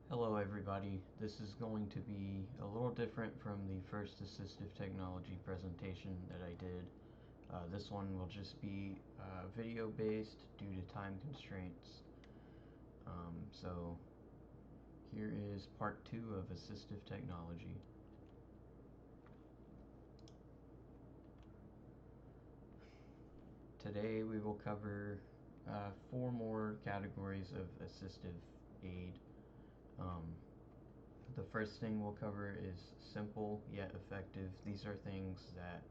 Hello everybody, this is going to be a little different from the first assistive technology presentation that I did. This one will just be video based due to time constraints. So here is part 2 of assistive technology. Today we will cover 4 more categories of assistive aid. The first thing we'll cover is simple yet effective. These are things that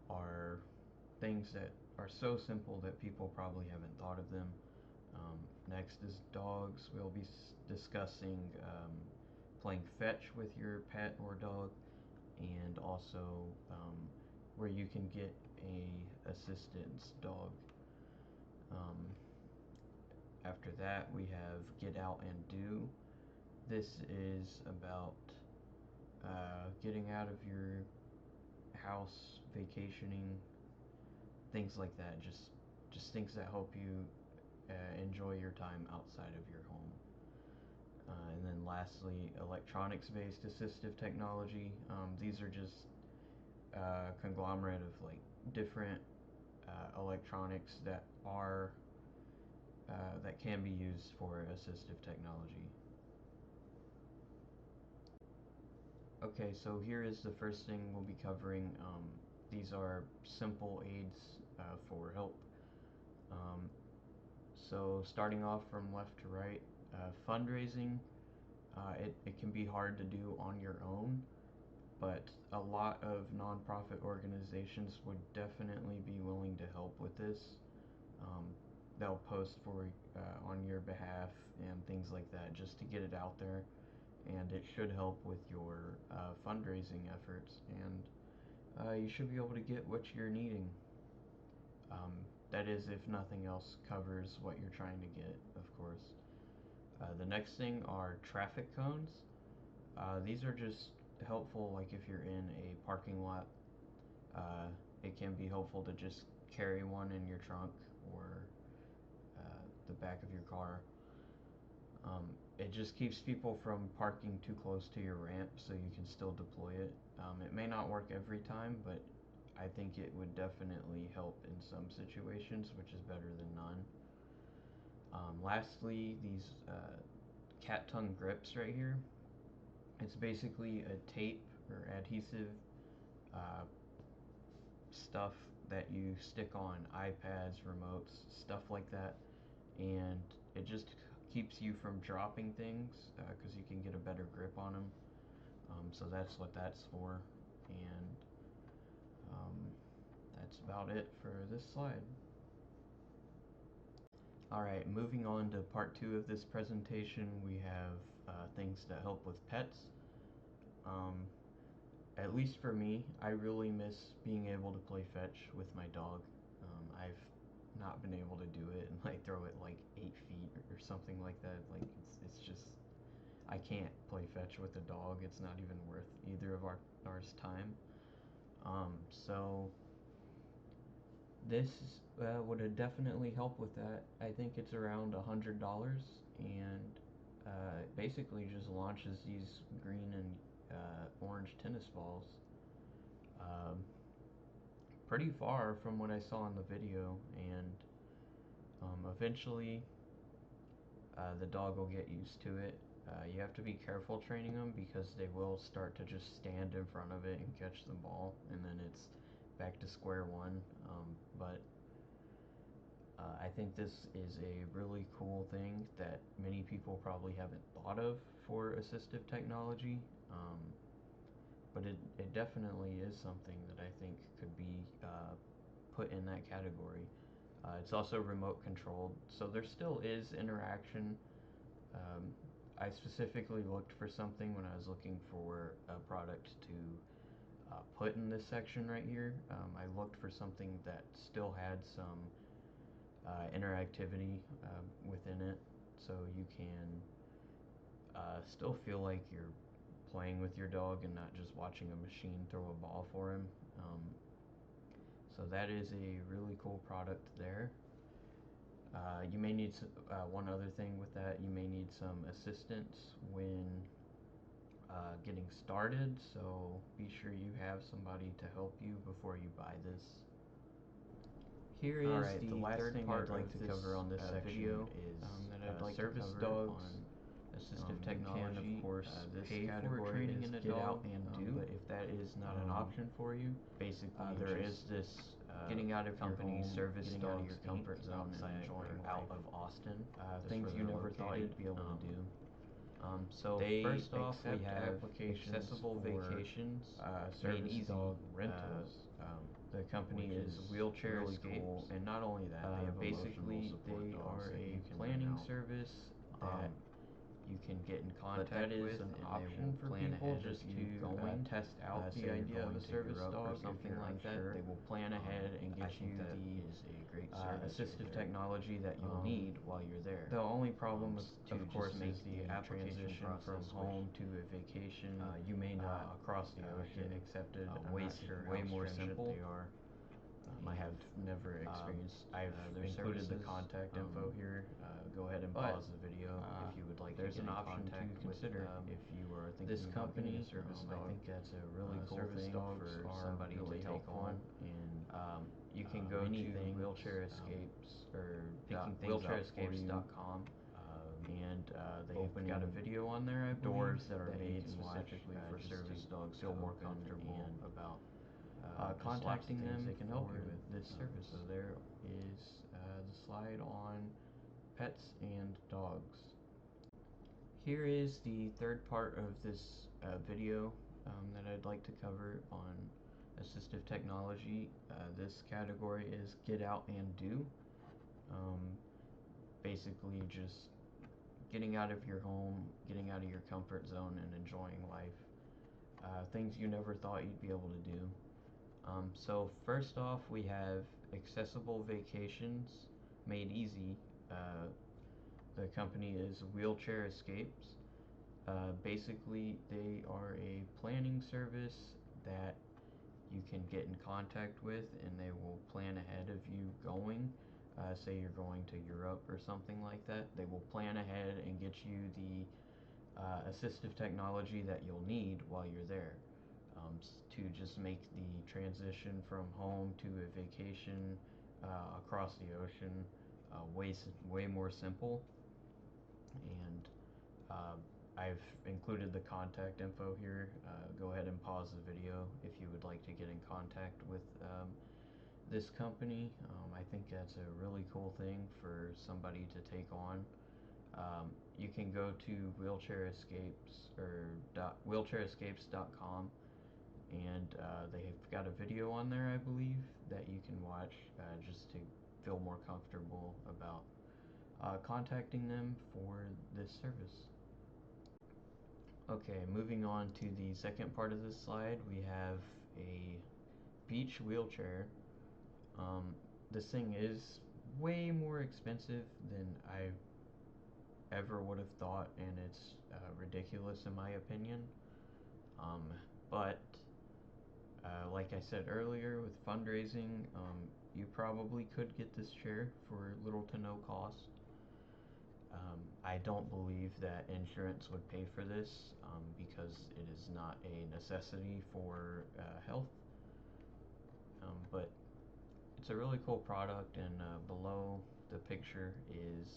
are so simple that people probably haven't thought of them. Next is dogs. We'll be discussing playing fetch with your pet or dog, and also where you can get a assistance dog. After that, we have get out and do. This is about getting out of your house, vacationing, things like that. Just things that help you enjoy your time outside of your home. And then lastly, electronics-based assistive technology. These are just a conglomerate of like different electronics that can be used for assistive technology. Okay, so here is the first thing we'll be covering. These are simple aids for help. So starting off from left to right, fundraising, it can be hard to do on your own, but a lot of nonprofit organizations would definitely be willing to help with this. They'll post for on your behalf and things like that just to get it out there, and it should help with your fundraising efforts, and you should be able to get what you're needing. That is, if nothing else covers what you're trying to get, of course. The next thing are traffic cones. These are just helpful, like if you're in a parking lot. It can be helpful to just carry one in your trunk or the back of your car. It just keeps people from parking too close to your ramp, so you can still deploy it. It may not work every time, but I think it would definitely help in some situations, which is better than none. Lastly, these cat tongue grips right here. It's basically a tape or adhesive stuff that you stick on iPads, remotes, stuff like that, and it just keeps you from dropping things because you can get a better grip on them. So that's what that's for, and that's about it for this slide. Alright, moving on to part 2 of this presentation, we have things that help with pets. At least for me, I really miss being able to play fetch with my dog. I've not been able to do it and like throw it like 8 feet or something like that. Like it's just, I can't play fetch with a dog. It's not even worth either of ours time. So this would definitely help with that. I think it's around $100, and it basically just launches these green and orange tennis balls pretty far from what I saw in the video, and eventually the dog will get used to it. You have to be careful training them because they will start to just stand in front of it and catch the ball, and then it's back to square one. But I think this is a really cool thing that many people probably haven't thought of for assistive technology. But it definitely is something that I think could be put in that category. It's also remote controlled, so there still is interaction. I specifically looked for something when I was looking for a product to put in this section right here. I looked for something that still had some interactivity within it, so you can still feel like you're playing with your dog and not just watching a machine throw a ball for him. So that is a really cool product there. You may need one other thing with that. You may need some assistance when getting started, so be sure you have somebody to help you before you buy this. Here is Alright, the last third thing part I'd like of to this cover on this video section is that I'd like service to cover dogs. on assistive You can, technology. of course, This pay for category training is in a get out dog, and do, but if that is not an option for you, basically there just is this getting out of company, your home, Service getting out of Dogs your comfort Inc. zone and enjoying out life. of Austin. Things you never thought you'd be able to do. So they first off, we accept have applications accessible for, vacations, service easy dog rentals. The company which is is Wheelchair really Escapes, cool. and not only that, They have basically emotional support they dogs are that a you can planning rent out. service that you can get in contact that is with, an and option for plan people ahead just of you to going. test out Say the you're idea of going a to service Europe or dog or something something like that. They will plan ahead and I get think you that the is a great service assistive technology that you'll need while you're there. The only problem, To of course, just make is the application transition from process, home to a vacation. you may not across the ocean get accepted. I'm way, not sure way how more stringent simple. they are. I have never experienced. I've their included the services. contact info here. Go ahead and but, pause the video if you would like to there's get an in option to contact consider with, if you are thinking this about getting company. a service I dog. think that's a really cool Service thing dogs for are somebody really to take helpful, on. And you can go many to things, Wheelchair Escapes or picking things up for you, wheelchairescapes.com. And they've got a opening video on there, I believe, doors that are you made can watch, specifically for just service to dogs feel to more open comfortable and about just contacting lots of things them they can help for you with. this service. So there is the slide on pets and dogs. Here is the third part of this video that I'd like to cover on assistive technology. This category is get out and do. Basically just getting out of your home, getting out of your comfort zone and enjoying life. Things you never thought you'd be able to do. So first off, we have accessible vacations made easy. The company is Wheelchair Escapes. Basically, they are a planning service that you can get in contact with, and they will plan ahead of you going. Say you're going to Europe or something like that, they will plan ahead and get you the assistive technology that you'll need while you're there, to just make the transition from home to a vacation across the ocean way more simple. And I've included the contact info here. Go ahead and pause the video if you would like to get in contact with this company. I think that's a really cool thing for somebody to take on. You can go to Wheelchair Escapes or wheelchairescapes.com, and they've got a video on there, I believe, that you can watch just to feel more comfortable about contacting them for this service. Okay, moving on to the second part of this slide, we have a beach wheelchair. This thing is way more expensive than I ever would have thought, and it's ridiculous in my opinion. But like I said earlier, with fundraising, you probably could get this chair for little to no cost. I don't believe that insurance would pay for this because it is not a necessity for health. But it's a really cool product, and below the picture is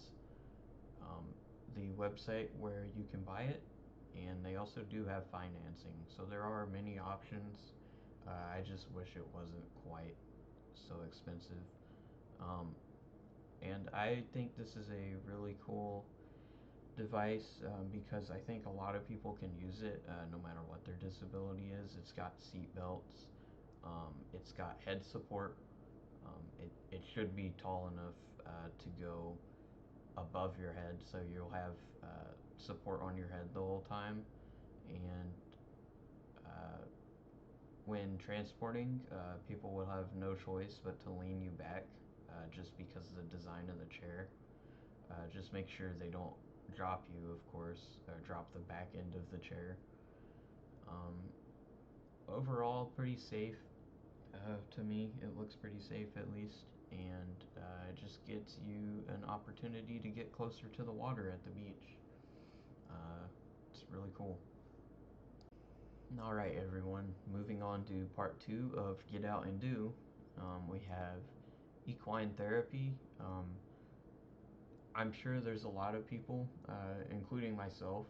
the website where you can buy it, and they also do have financing. So there are many options. I just wish it wasn't quite so expensive. And I think this is a really cool device because I think a lot of people can use it no matter what their disability is. It's got seat belts, it's got head support. It should be tall enough to go above your head, so you'll have support on your head the whole time. And when transporting, people will have no choice but to lean you back just because of the design of the chair. Just make sure they don't drop you, of course, or drop the back end of the chair. Overall, pretty safe to me. It looks pretty safe, at least. and it just gets you an opportunity to get closer to the water at the beach. It's really cool. Alright, everyone, moving on to part 2 of Get Out and Do. We have equine therapy. I'm sure there's a lot of people, including myself,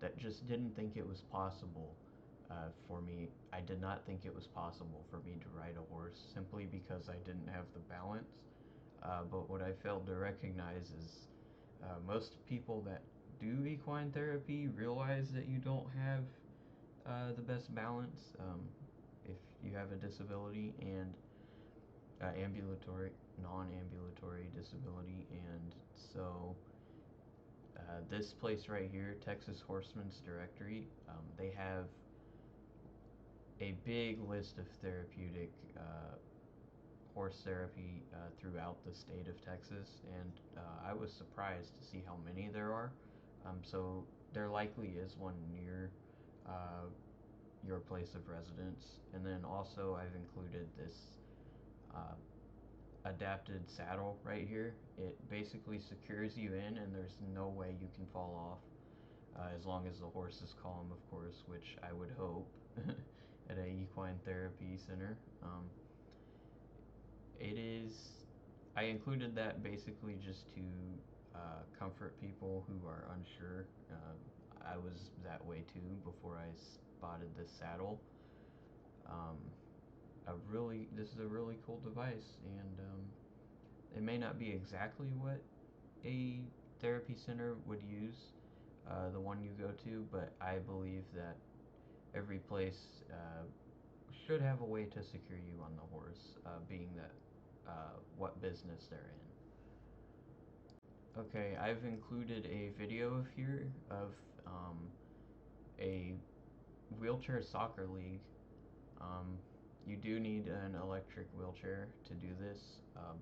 that just didn't think it was possible for me. I did not think it was possible for me to ride a horse simply because I didn't have the balance. But what I failed to recognize is most people that do equine therapy realize that you don't have the best balance if you have a disability and ambulatory, non-ambulatory disability, and so this place right here, Texas Horseman's Directory, they have a big list of therapeutic horse therapy throughout the state of Texas, and I was surprised to see how many there are. So there likely is one near uh, your place of residence, and then also I've included this uh, adapted saddle right here. It basically secures you in, and there's no way you can fall off, as long as the horse is calm, of course, which I would hope at a equine therapy center. It is. I included that basically just to comfort people who are unsure. I was that way too before I spotted this saddle. Um, this is a really cool device, and it may not be exactly what a therapy center would use, the one you go to, but I believe that every place should have a way to secure you on the horse, being that what business they're in. Okay, I've included a video here of a wheelchair soccer league. Um, you do need an electric wheelchair to do this,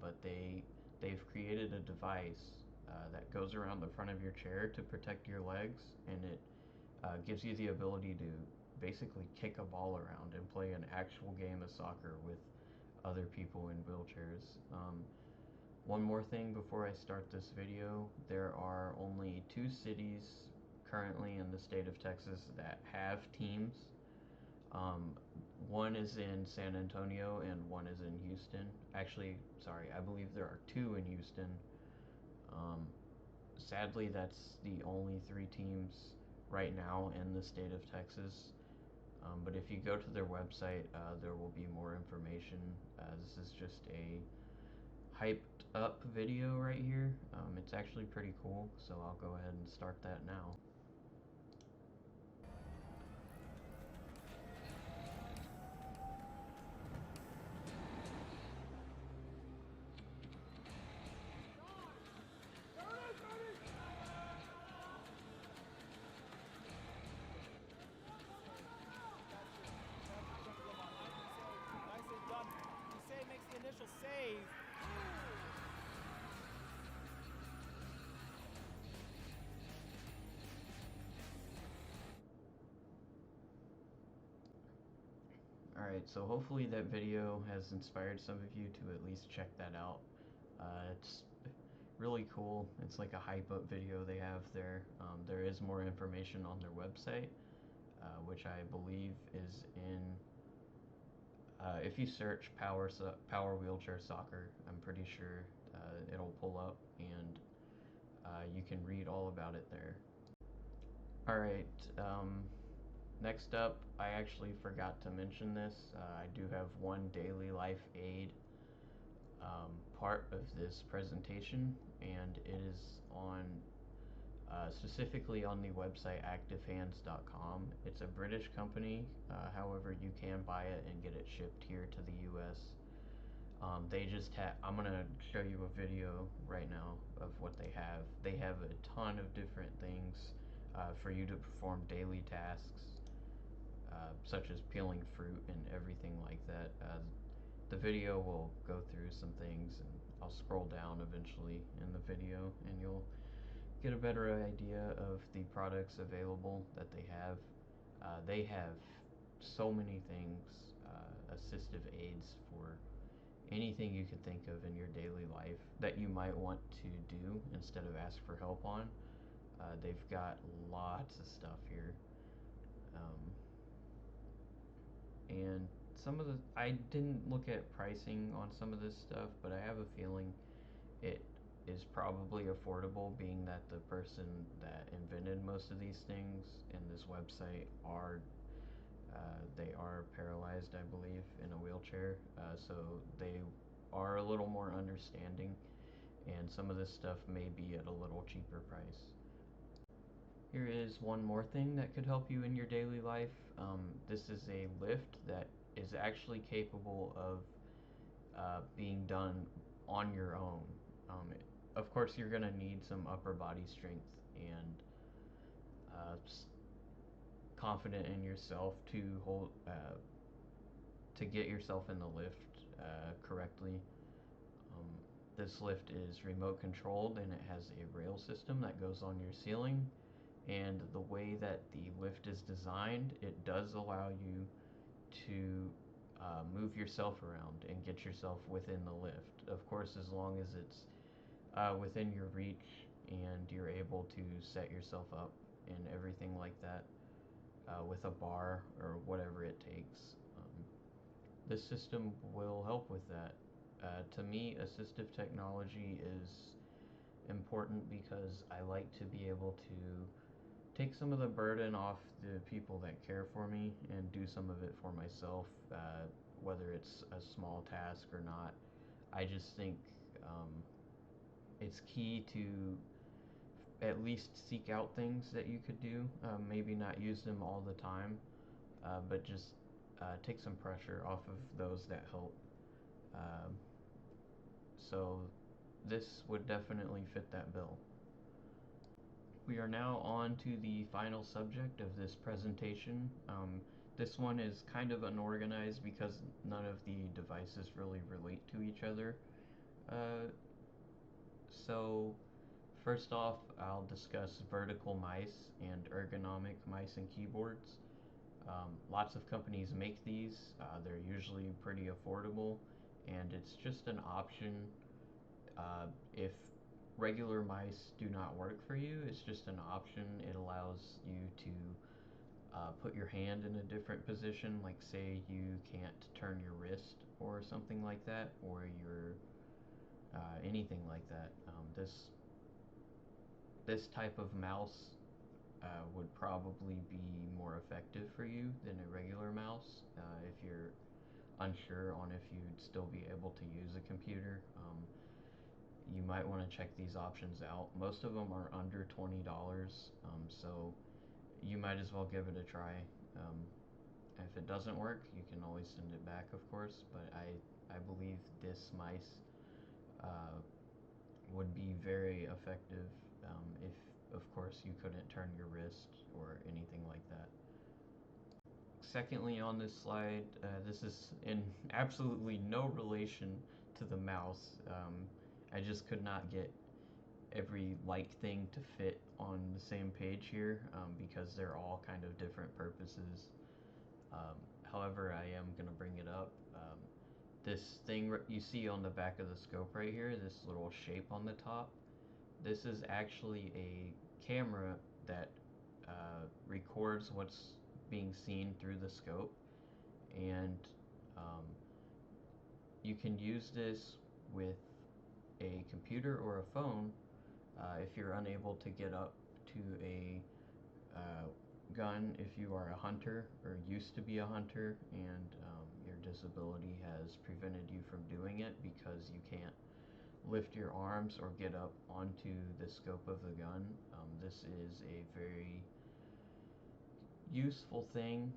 but they've created a device that goes around the front of your chair to protect your legs, and it gives you the ability to basically kick a ball around and play an actual game of soccer with other people in wheelchairs. One more thing before I start this video, there are only 2 cities currently in the state of Texas that have teams. um, One is in San Antonio and one is in Houston. Actually, sorry, I believe there are 2 in Houston. Um, Sadly, that's the only 3 teams right now in the state of Texas. But if you go to their website, there will be more information. This is just a hyped up video right here. It's actually pretty cool, so I'll go ahead and start that now. Makes the initial save. Alright, so hopefully that video has inspired some of you to at least check that out. It's really cool. It's like a hype up video they have there. There is more information on their website, which I believe is in. If you search power wheelchair soccer, I'm pretty sure it'll pull up, and you can read all about it there. Alright, next up, I actually forgot to mention this. I do have one daily life aid part of this presentation, and it is on specifically on the website activehands.com. It's a British company, however, you can buy it and get it shipped here to the US. They just have, I'm gonna show you a video right now of what they have. They have a ton of different things for you to perform daily tasks, such as peeling fruit and everything like that. The video will go through some things, and I'll scroll down eventually in the video, and you'll get a better idea of the products available that they have. They have so many things, assistive aids for anything you could think of in your daily life that you might want to do instead of ask for help on. They've got lots of stuff here. Um, and some of the, I didn't look at pricing on some of this stuff, but I have a feeling it is probably affordable, being that the person that invented most of these things in this website are they are paralyzed, I believe, in a wheelchair, so they are a little more understanding, and some of this stuff may be at a little cheaper price. Here is one more thing that could help you in your daily life. This is a lift that is actually capable of being done on your own. Of course, you're going to need some upper body strength and uh, confident in yourself to hold to get yourself in the lift correctly. Um, this lift is remote controlled and it has a rail system that goes on your ceiling. And the way that the lift is designed, it does allow you to move yourself around and get yourself within the lift. Of course, as long as it's within your reach and you're able to set yourself up and everything like that with a bar or whatever it takes. This system will help with that. To me, assistive technology is important because I like to be able to take some of the burden off the people that care for me and do some of it for myself, whether it's a small task or not. I just think it's key to at least seek out things that you could do. Maybe not use them all the time, but just take some pressure off of those that help. Um, so this would definitely fit that bill. We are now on to the final subject of this presentation. This one is kind of unorganized because none of the devices really relate to each other. Uh, so first off, I'll discuss vertical mice and ergonomic mice and keyboards. Lots of companies make these. They're usually pretty affordable, and it's just an option. If regular mice do not work for you, it's just an option. It allows you to put your hand in a different position, like say you can't turn your wrist or something like that, or your anything like that. This type of mouse would probably be more effective for you than a regular mouse if you're unsure on if you'd still be able to use a computer. You might want to check these options out. Most of them are under $20, so you might as well give it a try. Um, if it doesn't work, you can always send it back, of course, but I believe this mice would be very effective if, of course, you couldn't turn your wrist or anything like that. Secondly, on this slide, this is in absolutely no relation to the mouse. I just could not get every like thing to fit on the same page here because they're all kind of different purposes. Um, However, I am going to bring it up. This thing you see on the back of the scope right here, this little shape on the top, this is actually a camera that records what's being seen through the scope, and um, you can use this with a computer or a phone if you're unable to get up to a gun, if you are a hunter or used to be a hunter and your disability has prevented you from doing it because you can't lift your arms or get up onto the scope of the gun. This is a very useful thing.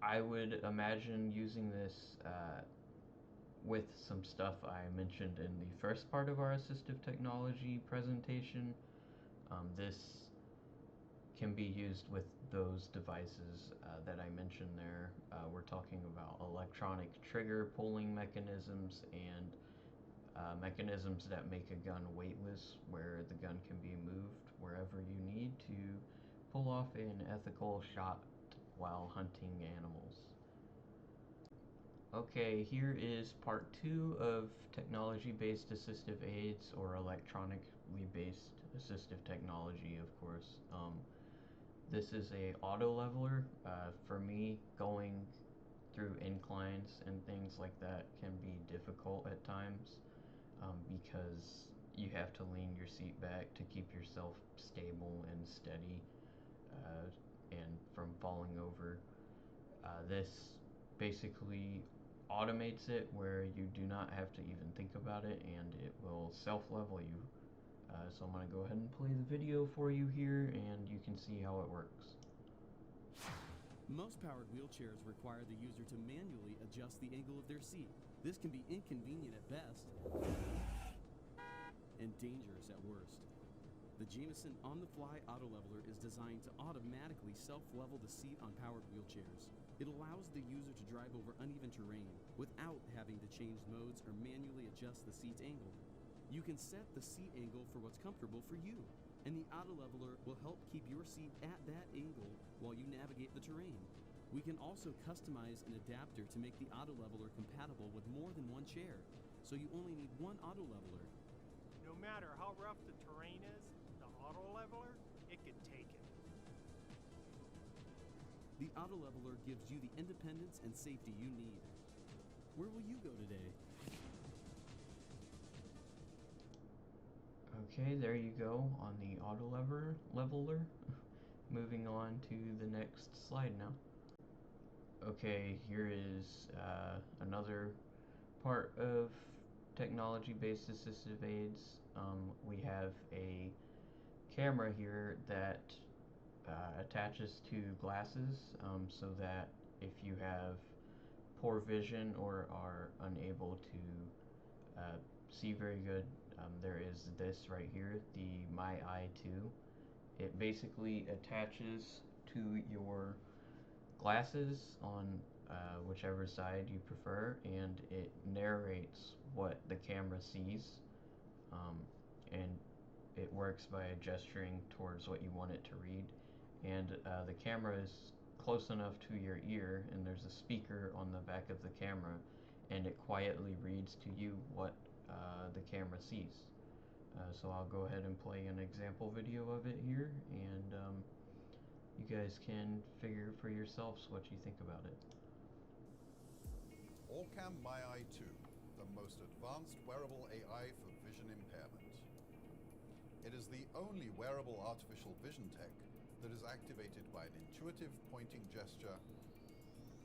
I would imagine using this with some stuff I mentioned in the first part of our assistive technology presentation. This can be used with those devices that I mentioned there. We're talking about electronic trigger pulling mechanisms and mechanisms that make a gun weightless, where the gun can be moved wherever you need to pull off an ethical shot while hunting animals. Okay, here is part 2 of technology-based assistive aids, or electronically based assistive technology, of course. This is a auto leveler. For me, going through inclines and things like that can be difficult at times, because you have to lean your seat back to keep yourself stable and steady, uh, and from falling over. This basically automates it where you do not have to even think about it, and it will self-level you. So I'm going to go ahead and play the video for you here, and you can see how it works. Most powered wheelchairs require the user to manually adjust the angle of their seat. This can be inconvenient at best and dangerous at worst. The Jameson on-the-fly auto leveler is designed to automatically self-level the seat on powered wheelchairs. It allows the user to drive over uneven terrain without having to change modes or manually adjust the seat's angle. You can set the seat angle for what's comfortable for you, and the auto leveler will help keep your seat at that angle while you navigate the terrain. We can also customize an adapter to make the auto leveler compatible with more than one chair, so you only need one auto leveler. No matter how rough the terrain is, the auto leveler, it can take it. The auto leveler gives you the independence and safety you need. Where will you go today? Okay, there you go on the auto leveler. Moving on to the next slide now. Okay, here is another part of technology-based assistive aids. We have a camera here that attaches to glasses, so that if you have poor vision or are unable to see very good, there is this right here, the My Eye 2. It basically attaches to your glasses on whichever side you prefer, and it narrates what the camera sees, um, and it works by gesturing towards what you want it to read. And the camera is close enough to your ear, and there's a speaker on the back of the camera, and it quietly reads to you what the camera sees. So I'll go ahead and play an example video of it here, and you guys can figure for yourselves what you think about it. Allcam My Eye 2, the most advanced wearable AI for vision impairment. It is the only wearable artificial vision tech that is activated by an intuitive pointing gesture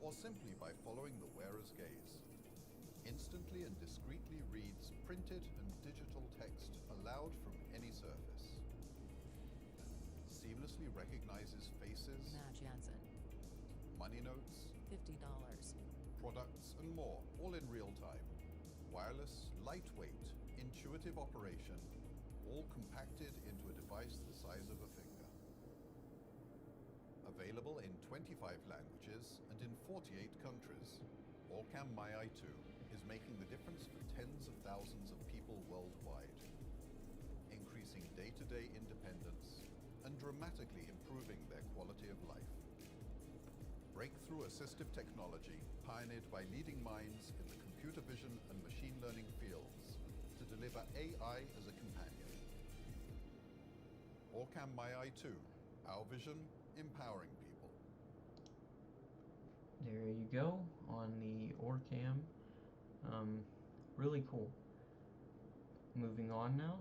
or simply by following the wearer's gaze. Instantly and discreetly reads printed and digital text aloud from any surface. Seamlessly recognizes faces, money notes, $50, products, and more, all in real time. Wireless, lightweight, intuitive operation, all compacted into a device the size of a finger. Available in 25 languages and in 48 countries, Allcam My Eye 2 is making the difference for tens of thousands of people worldwide, increasing day-to-day independence and dramatically improving their quality of life. Breakthrough assistive technology pioneered by leading minds in the computer vision and machine learning fields to deliver AI as a companion. Allcam My Eye 2, our vision, empowering people. There you go on the Orcam. Really cool. Moving on now.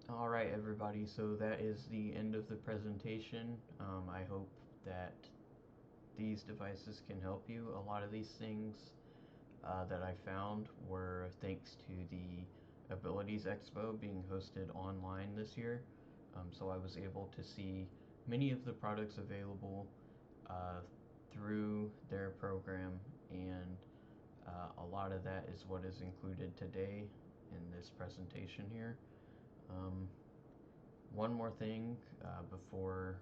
Alright everybody, so that is the end of the presentation. I hope that these devices can help you. A lot of these things that I found were thanks to the Abilities Expo being hosted online this year. So I was able to see many of the products available through their program, and a lot of that is what is included today in this presentation here. One more thing before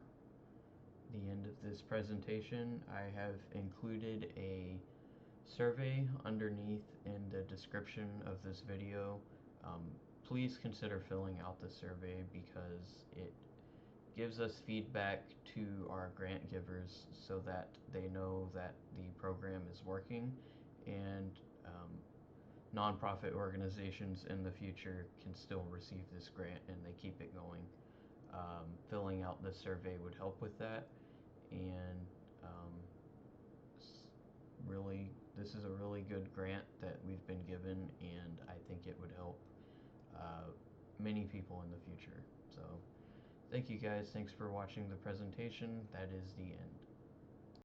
the end of this presentation, I have included a survey underneath in the description of this video. Please consider filling out the survey because it gives us feedback to our grant givers so that they know that the program is working, and nonprofit organizations in the future can still receive this grant and they keep it going. Filling out the survey would help with that, and really, this is a really good grant that we've been given, and I think it would help many people in the future. So, thank you guys. Thanks for watching the presentation. That is the end.